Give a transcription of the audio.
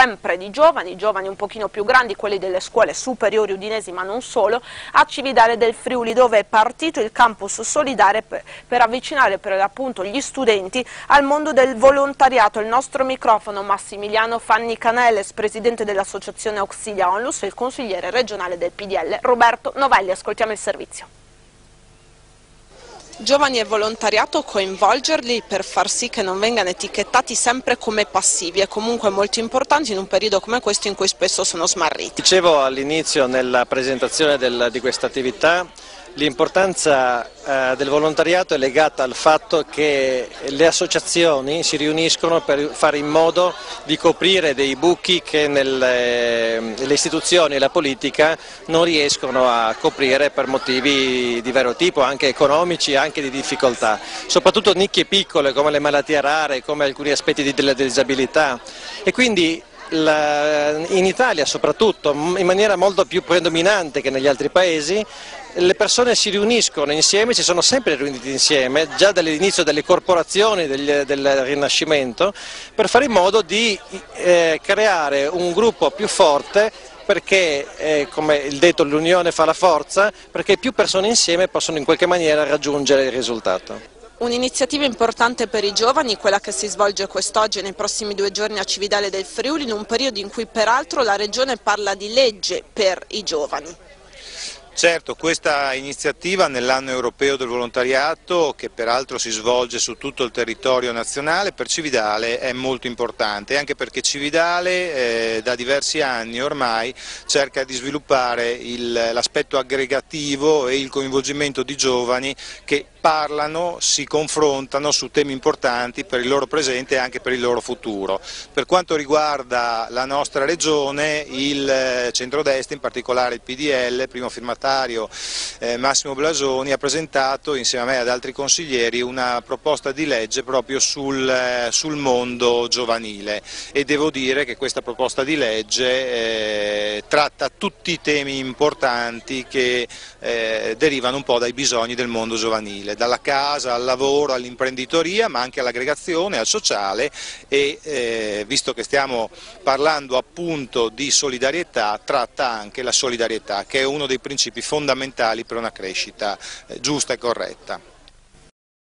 sempre di giovani un pochino più grandi, quelli delle scuole superiori udinesi ma non solo, a Cividale del Friuli, dove è partito il campus solidale per avvicinare per l'appunto gli studenti al mondo del volontariato. Il nostro microfono Massimiliano Fanni Caneles, presidente dell'associazione Auxilia Onlus, e il consigliere regionale del PDL Roberto Novelli. Ascoltiamo il servizio. Giovani e volontariato, coinvolgerli per far sì che non vengano etichettati sempre come passivi è comunque molto importante in un periodo come questo in cui spesso sono smarriti. Dicevo all'inizio nella presentazione di questa attività, l'importanza del volontariato è legata al fatto che le associazioni si riuniscono per fare in modo di coprire dei buchi che le istituzioni e la politica non riescono a coprire per motivi di vario tipo, anche economici, anche di difficoltà, soprattutto nicchie piccole come le malattie rare, come alcuni aspetti della disabilità, e quindi in Italia soprattutto, in maniera molto più predominante che negli altri paesi, le persone si riuniscono insieme, si sono sempre riuniti insieme, già dall'inizio delle corporazioni del Rinascimento, per fare in modo di creare un gruppo più forte, perché, come il detto, l'unione fa la forza, perché più persone insieme possono in qualche maniera raggiungere il risultato. Un'iniziativa importante per i giovani, quella che si svolge quest'oggi e nei prossimi 2 giorni a Cividale del Friuli, in un periodo in cui peraltro la Regione parla di legge per i giovani. Certo, questa iniziativa nell'anno europeo del volontariato, che peraltro si svolge su tutto il territorio nazionale, per Cividale è molto importante, anche perché Cividale da diversi anni ormai cerca di sviluppare l'aspetto aggregativo e il coinvolgimento di giovani che parlano, si confrontano su temi importanti per il loro presente e anche per il loro futuro. Per quanto riguarda la nostra regione, il centrodestra, in particolare il PDL, primo firmatario Massimo Blasoni, ha presentato insieme a me e ad altri consiglieri una proposta di legge proprio sul mondo giovanile, e devo dire che questa proposta di legge tratta tutti i temi importanti che derivano un po' dai bisogni del mondo giovanile, dalla casa al lavoro, all'imprenditoria, ma anche all'aggregazione, al sociale, e visto che stiamo parlando appunto di solidarietà, tratta anche la solidarietà, che è uno dei principi fondamentali per una crescita giusta e corretta.